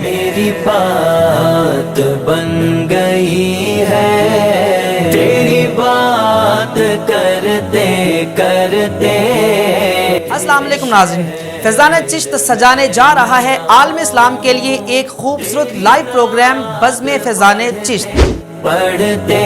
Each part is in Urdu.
میری بات بن گئی ہے، تیری بات کرتے کرتے۔ السلام علیکم ناظرین، فیضان چشت سجانے جا رہا ہے عالم اسلام کے لیے ایک خوبصورت لائیو پروگرام بزم فیضان چشت۔ پڑھتے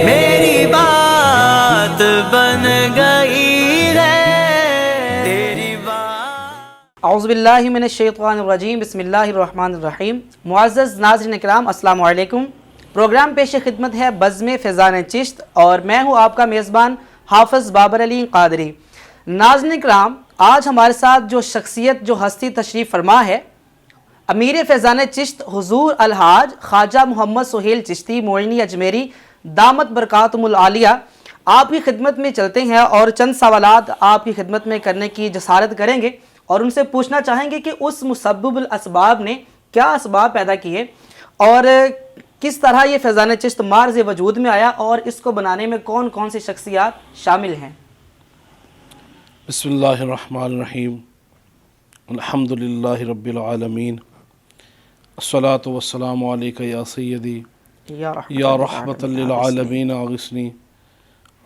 میری بات بن گئی ہے، تیری بات۔ اعوذ باللہ من الشیطان الرجیم، بسم اللہ الرحمن الرحیم۔ معزز ناظرین کرام، السلام علیکم۔ پروگرام پیش خدمت ہے بزم فیضان چشت اور میں ہوں آپ کا میزبان حافظ بابر علی قادری۔ ناظرین کرام، آج ہمارے ساتھ جو شخصیت، جو ہستی تشریف فرما ہے، امیر فیضان چشت حضور الحاج خواجہ محمد سہیل چشتی معینی اجمیری دامت برکاتہم العالیہ آپ کی خدمت میں چلتے ہیں اور چند سوالات آپ کی خدمت میں کرنے کی جسارت کریں گے اور ان سے پوچھنا چاہیں گے کہ اس مسبب الاسباب نے کیا اسباب پیدا کیے اور کس طرح یہ فیضان چشت مارز وجود میں آیا اور اس کو بنانے میں کون کون سی شخصیات شامل ہیں۔ بسم اللہ الرحمن الرحیم، الحمد للہ رب العالمین، الصلاۃ والسلام علیکہ یا سیدی یا رحمت للعالمین اغثنی۔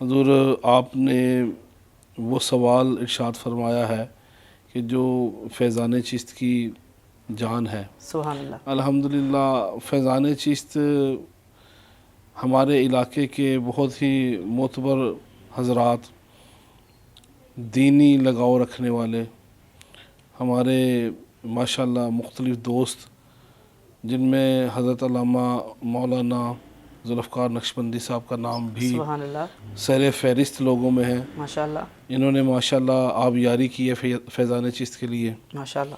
حضور، آپ نے وہ سوال ارشاد فرمایا ہے کہ جو فیضان چشت کی جان ہے، سبحان اللہ۔ الحمدللہ فیضان چشت ہمارے علاقے کے بہت ہی معتبر حضرات، دینی لگاؤ رکھنے والے، ہمارے ماشاءاللہ مختلف دوست، جن میں حضرت علامہ مولانا ذوالفقار نقشبندی صاحب کا نام بھی سبحان اللہ، سیر فہرست لوگوں میں ہے۔ ماشاءاللہ انہوں نے ماشاءاللہ آبیاری کی ہے فیضان چشت کے لیے، ماشاءاللہ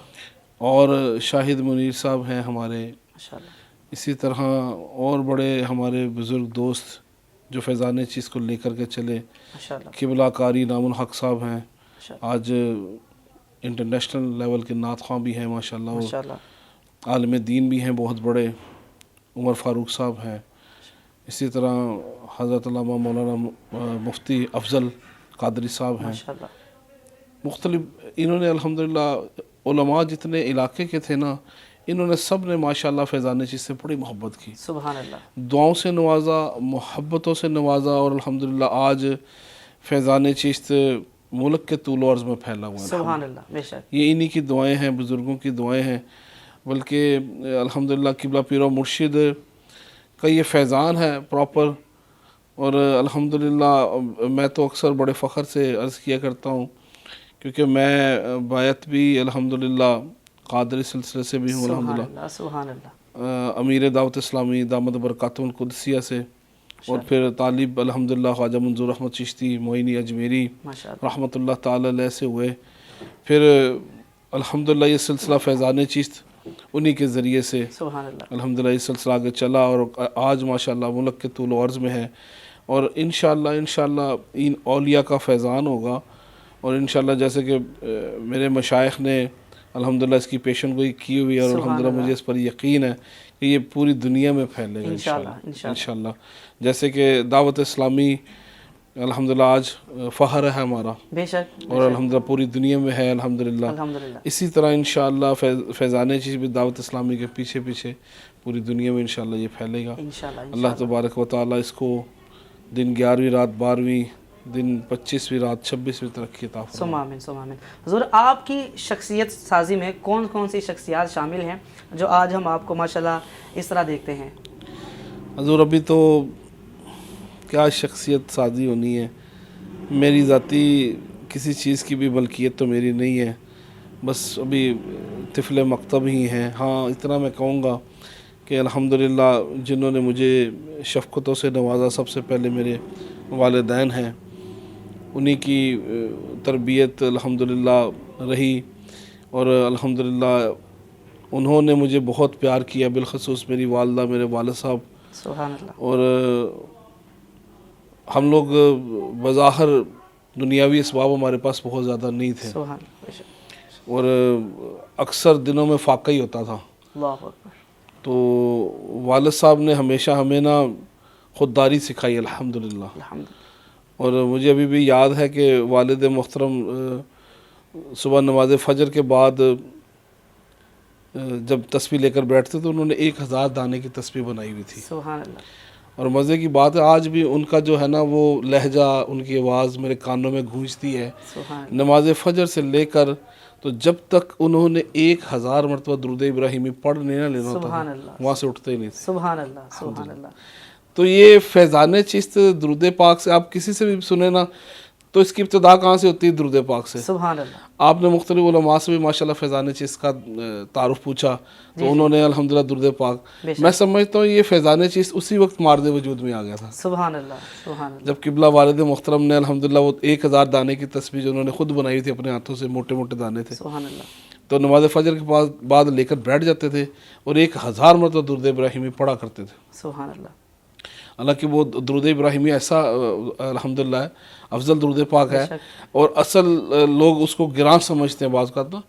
اور شاہد منیر صاحب ہیں ہمارے، ماشاءاللہ۔ اسی طرح اور بڑے ہمارے بزرگ دوست جو فیضان چشت کو لے کر کے چلے۔ ماشاءاللہ قبلہ قاری نام الحق صاحب ہیں، ماشاءاللہ آج انٹرنیشنل لیول کے نعت خواں بھی ہیں ماشاءاللہ، اور ماشاءاللہ عالم دین بھی ہیں بہت بڑے، عمر فاروق صاحب ہیں۔ اسی طرح حضرت علامہ مولانا مفتی افضل قادری صاحب ہیں۔ ماشاءاللہ مختلف انہوں نے الحمدللہ علماء جتنے علاقے کے تھے نا، انہوں نے سب نے ماشاءاللہ فیضان چشت سے بڑی محبت کی، سبحان اللہ، دعاؤں سے نوازا، محبتوں سے نوازا، اور الحمدللہ آج فیضان چشت ملک کے طول و عرض میں پھیلا ہوا ہے۔ سبحان اللہ، بے شک، یہ انہی کی دعائیں ہیں، بزرگوں کی دعائیں ہیں، بلکہ الحمدللہ قبلہ پیر و مرشد کا یہ فیضان ہے پراپر۔ اور الحمدللہ میں تو اکثر بڑے فخر سے عرض کیا کرتا ہوں، کیونکہ میں بیعت بھی الحمدللہ قادری سلسلے سے بھی ہوں، سبحان الحمدللہ اللہ، سبحان اللہ، امیر دعوت اسلامی دامت برکاتہم القدسیہ سے، اور پھر طالب الحمدللہ خواجہ منظور احمد چشتی معینی اجمیری ماشاءاللہ، رحمۃ اللہ تعالی علیہ سے ہوئے۔ پھر الحمدللہ یہ سلسلہ فیضان چشت انہی کے ذریعے سے سبحان اللہ، الحمدللہ یہ سلسلہ آگے چلا، اور آج ماشاءاللہ ملک کے طول و عرض میں ہے، اور انشاءاللہ ان اولیاء کا فیضان ہوگا، اور انشاءاللہ جیسے کہ میرے مشائخ نے الحمدللہ اس کی پیشن گوئی کی ہوئی ہے، اور سبحان الحمدللہ اللہ، مجھے اس پر یقین ہے کہ یہ پوری دنیا میں پھیلے گا انشاءاللہ، انشاءاللہ۔ جیسے کہ دعوت اسلامی الحمدللہ آج فخر ہے ہمارا، بے شک، اور الحمدللہ پوری دنیا میں ہے الحمدللہ۔ الحمدللہ، اسی طرح انشاءاللہ فیضان چشت بھی دعوت اسلامی کے پیچھے پیچھے پوری دنیا میں انشاءاللہ یہ پھیلے گا۔ انشاءاللہ، اللہ تبارک و تعالیٰ اس کو دن 11ویں رات 12ویں دن 25ویں رات 26ویں ترقی عطا فرمائے۔ ثم آمین، ثم آمین۔ حضور، آپ کی شخصیت سازی میں کون کون سی شخصیات شامل ہیں جو آج ہم آپ کو ماشاءاللہ اس طرح دیکھتے ہیں؟ حضور، ابھی تو کیا شخصیت سازی ہونی ہے، میری ذاتی کسی چیز کی بھی ملکیت تو میری نہیں ہے، بس ابھی طفل مکتب ہی ہیں۔ ہاں، اتنا میں کہوں گا کہ الحمدللہ جنہوں نے مجھے شفقتوں سے نوازا، سب سے پہلے میرے والدین ہیں، انہی کی تربیت الحمدللہ رہی، اور الحمدللہ انہوں نے مجھے بہت پیار کیا، بالخصوص میری والدہ، میرے والد صاحب۔ سبحان اللہ، اور ہم لوگ بظاہر دنیاوی اسباب ہمارے پاس بہت زیادہ نہیں تھے، سبحان اللہ، بے شک، اور اکثر دنوں میں فاقہ ہی ہوتا تھا، اللہ اکبر، تو والد صاحب نے ہمیشہ ہمیں نا خودداری سکھائی الحمدللہ۔ الحمدللہ، اور مجھے ابھی بھی یاد ہے کہ والد محترم صبح نماز فجر کے بعد جب تسبیح لے کر بیٹھتے تو انہوں نے 1000 دانے کی تسبیح بنائی ہوئی تھی. سبحان اللہ. اور مزے کی بات ہے آج بھی ان کا جو ہے نا وہ لہجہ، ان کی آواز میرے کانوں میں گونجتی ہے. سبحان اللہ. نماز فجر سے لے کر تو جب تک انہوں نے 1000 مرتبہ درود ابراہیمی پڑھ نہیں نہ لینا ہوتا سبحان تھا، اللہ. وہاں سے اٹھتے ہی نہیں تھے. سبحان اللہ. سبحان اللہ. تو یہ فیضان چشت درود پاک سے آپ کسی سے بھی سنیں نا تو اس کی ابتدا کہاں سے ہوتی ہے؟ درود پاک سے. سبحان اللہ. آپ نے مختلف علماء سے بھی ماشاءاللہ فیضان چشت کا تعارف پوچھا تو انہوں نے الحمدللہ درود پاک، میں سمجھتا ہوں یہ فیضان چشت اسی وقت مارد وجود میں آ گیا تھا سبحان اللہ. سبحان اللہ. جب قبلہ والد محترم نے الحمدللہ وہ 1000 دانے کی تسبیح جو انہوں نے خود بنائی تھی اپنے ہاتھوں سے، موٹے موٹے دانے تھے، سبحان اللہ. تو نماز فجر کے بعد لے کر بیٹھ جاتے تھے اور 1000 مرتبہ درود ابراہیمی پڑھا کرتے تھے. سبحان اللہ. حالانکہ وہ درود ابراہیمی ایسا الحمدللہ افضل درود پاک ہے، اور اصل لوگ اس کو گران سمجھتے ہیں بعض اوقات نا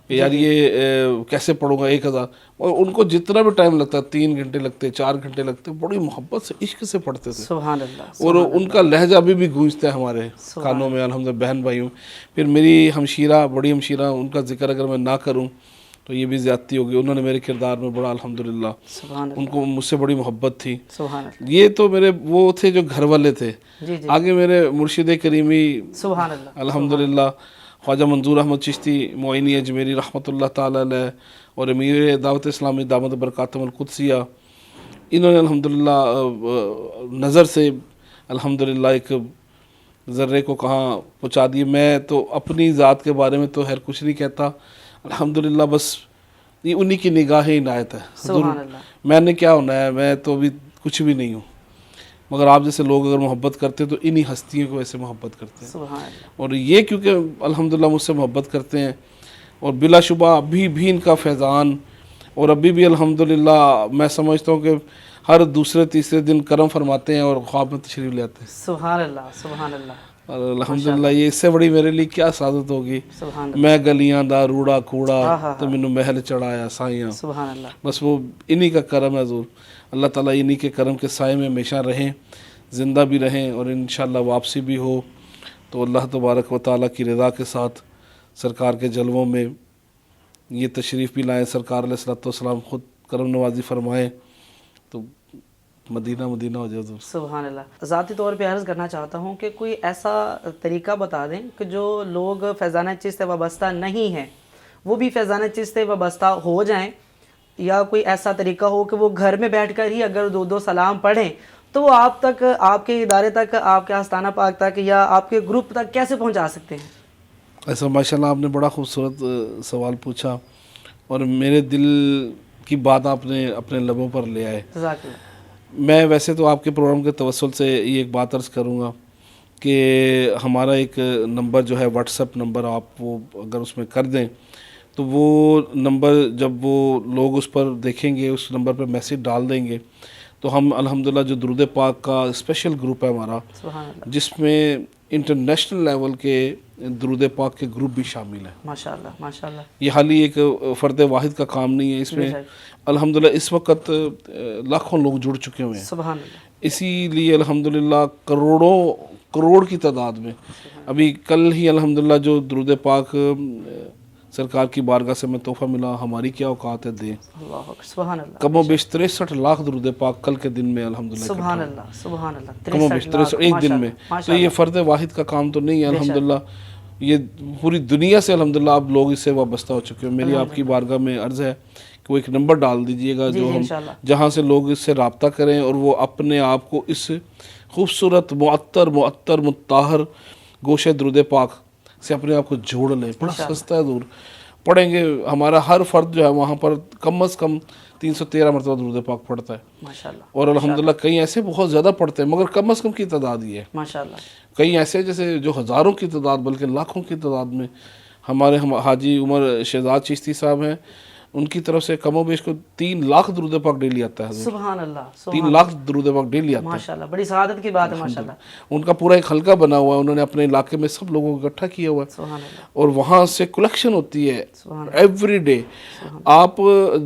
کہ یار یہ کیسے پڑھوں گا 1000، اور ان کو جتنا بھی ٹائم لگتا ہے 3 گھنٹے لگتے 4 گھنٹے لگتے بڑی محبت سے عشق سے پڑھتے تھے. سبحان اللہ. اور ان کا لہجہ ابھی بھی گونجتا ہے ہمارے کانوں میں الحمدللہ بہن بھائیوں. پھر میری ہمشیرہ، بڑی ہمشیرہ، ان کا ذکر اگر میں نہ کروں تو یہ بھی زیادتی ہوگی. انہوں نے میرے کردار میں بڑا الحمدللہ، سبحان اللہ. ان کو مجھ سے بڑی محبت تھی. سبحان اللہ. یہ تو میرے وہ تھے جو گھر والے تھے. جی جی. آگے میرے مرشد کریمی سبحان اللہ. الحمدللہ خواجہ منظور احمد چشتی معینی اجمیری رحمۃ اللہ تعالی علیہ اور امیر دعوت اسلامی دامت برکاتہم القدسیہ، انہوں نے الحمدللہ نظر سے الحمدللہ ایک ذرے کو کہاں پہنچا دیے. میں تو اپنی ذات کے بارے میں تو خیر کچھ نہیں کہتا، الحمدللہ بس یہ انہی کی نگاہ عنایت ہے. سبحان اللہ. میں نے کیا ہونا ہے، میں تو ابھی کچھ بھی نہیں ہوں، مگر آپ جیسے لوگ اگر محبت کرتے ہیں تو انہی ہستیوں کو ایسے محبت کرتے ہیں. سبحان اللہ. اور یہ کیونکہ الحمدللہ مجھ سے محبت کرتے ہیں، اور بلا شبہ ابھی بھی ان کا فیضان، اور ابھی بھی الحمدللہ میں سمجھتا ہوں کہ ہر دوسرے تیسرے دن کرم فرماتے ہیں اور خواب میں تشریف لے آتے ہیں. سبحان اللہ. سبحان اللہ. اور الحمدللہ یہ اس سے بڑی میرے لیے کیا سعادت ہوگی. سبحان اللہ. میں گلیاں دا روڑا کوڑا تو مینوں محل چڑھایا سائیاں. سبحان اللہ. بس وہ انہی کا کرم ہے حضور. اللہ تعالیٰ انہی کے کرم کے سائے میں ہمیشہ رہیں، زندہ بھی رہیں، اور انشاءاللہ واپسی بھی ہو تو اللہ تبارک و تعالیٰ کی رضا کے ساتھ سرکار کے جلووں میں یہ تشریف بھی لائیں. سرکار علیہ الصلوۃ والسلام خود کرم نوازی فرمائیں تو مدینہ مدینہ ہو جائے حضور. سبحان اللہ. ذاتی طور پہ عرض کرنا چاہتا ہوں کہ کوئی ایسا طریقہ بتا دیں کہ جو لوگ فیضان چشت سے وابستہ نہیں ہیں وہ بھی فیضان چشت سے وابستہ ہو جائیں، یا کوئی ایسا طریقہ ہو کہ وہ گھر میں بیٹھ کر ہی اگر دو سلام پڑھیں تو وہ آپ تک، آپ کے ادارے تک، آپ کے آستانہ پاک تک، یا آپ کے گروپ تک کیسے پہنچا سکتے ہیں؟ ایسا ماشاءاللہ آپ نے بڑا خوبصورت سوال پوچھا، اور میرے دل کی بات آپ نے اپنے لبوں پر لے آئے. جزاک اللہ. میں ویسے تو آپ کے پروگرام کے توسل سے یہ ایک بات عرض کروں گا کہ ہمارا ایک نمبر جو ہے واٹس ایپ نمبر، آپ وہ اگر اس میں کر دیں تو وہ نمبر جب وہ لوگ اس پر دیکھیں گے، اس نمبر پر میسیج ڈال دیں گے تو ہم الحمدللہ جو درود پاک کا اسپیشل گروپ ہے ہمارا، سبحان اللہ. جس میں انٹرنیشنل لیول کے درود پاک کے گروپ بھی شامل ہیں. ماشاءاللہ. ماشاءاللہ. یہ حالی ایک فرد واحد کا کام نہیں ہے، اس میں الحمدللہ اس وقت لاکھوں لوگ جڑ چکے ہوئے ہیں. سبحان اللہ. اسی لیے الحمدللہ کروڑ کی تعداد میں ابھی کل ہی الحمدللہ جو درود پاک سرکار کی بارگاہ سے میں تحفہ ملا، ہماری کیا اوقات ہے دیں. اللہ اکبر. سبحان اللہ. کم و بیش 63 لاکھ درود پاک کل کے دن میں الحمدللہ سبحان اللہ. سبحان اللہ. کم و بیش 63 ایک دن میں. تو یہ فرد واحد کا کام تو نہیں ہے الحمدللہ، یہ پوری دنیا سے الحمدللہ آپ لوگ اس سے وابستہ ہو چکے ہیں. میری آپ کی بارگاہ میں عرض ہے کہ وہ ایک نمبر ڈال دیجئے گا جو ہم جہاں سے لوگ اس سے رابطہ کریں اور وہ اپنے آپ کو اس خوبصورت معطر مطہر گوشہ درود پاک سے اپنے آپ کو جوڑ لیں. بڑا سستا ہے، دور پڑھیں گے. ہمارا ہر فرد جو ہے وہاں پر کم از کم 313 مرتبہ درود پاک پڑھتا ہے ماشاءاللہ. اور الحمدللہ کئی ایسے بہت زیادہ پڑھتے ہیں، مگر کم از کم کی تعداد یہ ہے. ماشاءاللہ. کئی ایسے جیسے جو ہزاروں کی تعداد بلکہ لاکھوں کی تعداد میں ہمارے حاجی عمر شہزاد چشتی صاحب ہیں، ان کی طرف سے کم و بیش کو 3 لاکھ درود پاک ڈیلی آتا ہے. سبحان اللہ. 3 لاکھ درود پاک ڈیلی آتا ہے. ماشاءاللہ. بڑی سعادت کی بات ہے. ماشاءاللہ. ان کا پورا ایک حلقہ بنا ہوا ہے، انہوں نے اپنے علاقے میں سب لوگوں کو اکٹھا کیا ہوا ہے سبحان اللہ. اور وہاں سے کلیکشن ہوتی ہے ایوری ڈے. آپ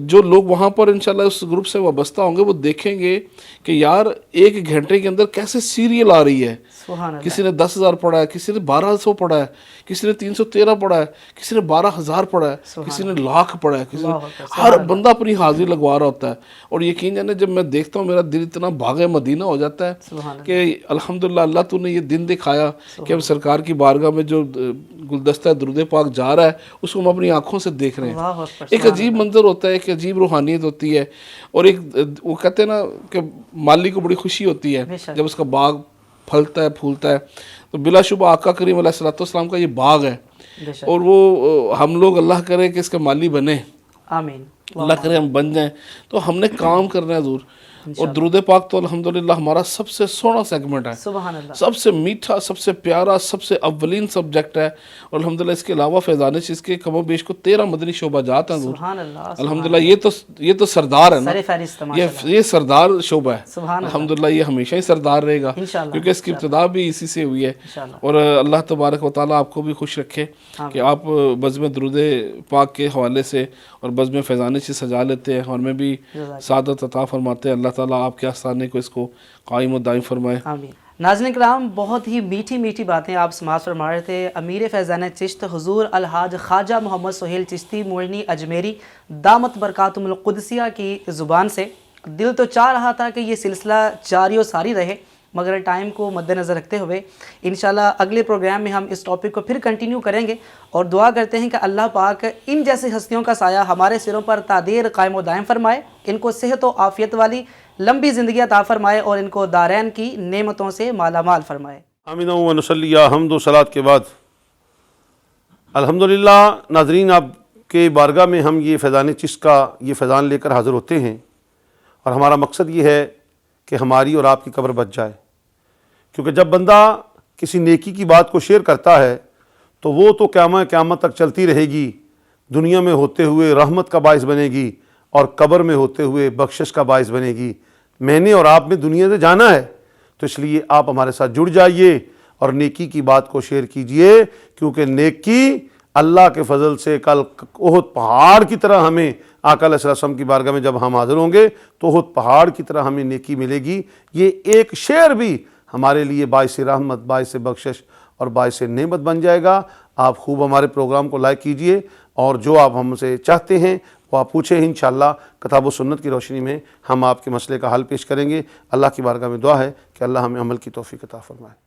جو لوگ وہاں پر انشاءاللہ اس گروپ سے وابستہ ہوں گے وہ دیکھیں گے کہ یار 1 گھنٹے کے اندر کیسے سیریل آ رہی ہے. سبحان اللہ. کسی نے 10,000 پڑھا ہے، کسی نے 1200 پڑھا ہے، کسی نے 313 پڑھا ہے، کسی نے 12,000 پڑھا ہے، کسی نے لاکھ پڑھا ہے، کسی نے ہر بندہ اپنی حاضری لگوا رہا ہوتا ہے. اور یقین جانے جب میں دیکھتا ہوں میرا دل اتنا باغ مدینہ ہو جاتا ہے کہ الحمدللہ اللہ تو نے یہ دن دکھایا کہ ہم سرکار کی بارگاہ میں جو گلدستہ درود پاک جا رہا ہے اس کو ہم اپنی آنکھوں سے دیکھ رہے ہیں. ایک عجیب منظر ہوتا ہے, ایک عجیب روحانیت ہوتی ہے. اور ایک وہ کہتے ہیں نا کہ مالی کو بڑی خوشی ہوتی ہے جب اس کا باغ پھلتا ہے پھولتا ہے. تو بلا شبہ آقا کریم علیہ السلام کا یہ باغ ہے, اور وہ ہم لوگ اللہ کرے کہ اس کے مالی بنے, آمین, اللہ کرے ہم بن جائیں. تو ہم نے کام کرنا ہے حضور. اور درود پاک تو الحمدللہ ہمارا سب سے سونا سیگمنٹ ہے, سبحان اللہ, سب سے میٹھا, سب سے پیارا, سب سے اولین سبجیکٹ ہے. اور الحمدللہ اس کے علاوہ فیضان چشت کے کم و بیش کو 13 مدنی شعبہ جات ہیں حضور. سبحان اللہ, الحمدللہ یہ تو سردار ہے نا, سر فہرست ماشاءاللہ, یہ سردار شعبہ ہے. سبحان اللہ, الحمدللہ یہ ہمیشہ ہی سردار رہے گا انشاءاللہ, کیونکہ اس کی ابتدا بھی اسی سے ہوئی ہے. انشاءاللہ, اور اللہ تبارک و تعالیٰ آپ کو بھی خوش رکھے کہ آپ بزم درود پاک کے حوالے سے اور بزم فیضان چشت سجا لیتے ہیں, اور میں بھی سعادت عطا فرماتے ہیں. اللہ تعالیٰ آپ کے آستانے کو اس کو قائم و دائم فرمائے. آمین. ناظرین کرام, بہت ہی میٹھی میٹھی باتیں آپ سماعت فرما رہے تھے. امیر فیضان چشت حضور الحاج خواجہ محمد سہیل چشتی موئنی اجمیری دامت برکاتہم القدسیہ کی زبان سے. دل تو چاہ رہا تھا کہ یہ سلسلہ جاری و ساری رہے, مگر ٹائم کو مد نظر رکھتے ہوئے انشاءاللہ اگلے پروگرام میں ہم اس ٹاپک کو پھر کنٹینیو کریں گے. اور دعا کرتے ہیں کہ اللہ پاک ان جیسی ہستیوں کا سایہ ہمارے سروں پر تا دیر قائم و دائم فرمائے, ان کو صحت و عافیت والی لمبی زندگی عطا فرمائے, اور ان کو دارین کی نعمتوں سے مالا مال فرمائے. آمین و نصلی حمد و صلات کے بعد الحمدللہ ناظرین, آپ کے بارگاہ میں ہم یہ فیضان چشت کا یہ فیضان لے کر حاضر ہوتے ہیں, اور ہمارا مقصد یہ ہے کہ ہماری اور آپ کی قبر بچ جائے. کیونکہ جب بندہ کسی نیکی کی بات کو شیئر کرتا ہے تو وہ تو قیامت تک چلتی رہے گی, دنیا میں ہوتے ہوئے رحمت کا باعث بنے گی اور قبر میں ہوتے ہوئے بخشش کا باعث بنے گی. میں نے اور آپ نے دنیا سے جانا ہے, تو اس لیے آپ ہمارے ساتھ جڑ جائیے اور نیکی کی بات کو شیئر کیجئے, کیونکہ نیکی اللہ کے فضل سے کل احد پہاڑ کی طرح ہمیں آقا علیہ السلام کی بارگاہ میں جب ہم حاضر ہوں گے تو احد پہاڑ کی طرح ہمیں نیکی ملے گی. یہ ایک شعر بھی ہمارے لیے باعث رحمت, باعث بخشش اور باعث نعمت بن جائے گا. آپ خوب ہمارے پروگرام کو لائک کیجئے, اور جو آپ ہم سے چاہتے ہیں وہ آپ پوچھیں, انشاءاللہ کتاب و سنت کی روشنی میں ہم آپ کے مسئلے کا حل پیش کریں گے. اللہ کی بارگاہ میں دعا ہے کہ اللہ ہمیں عمل کی توفیق عطا فرمائے.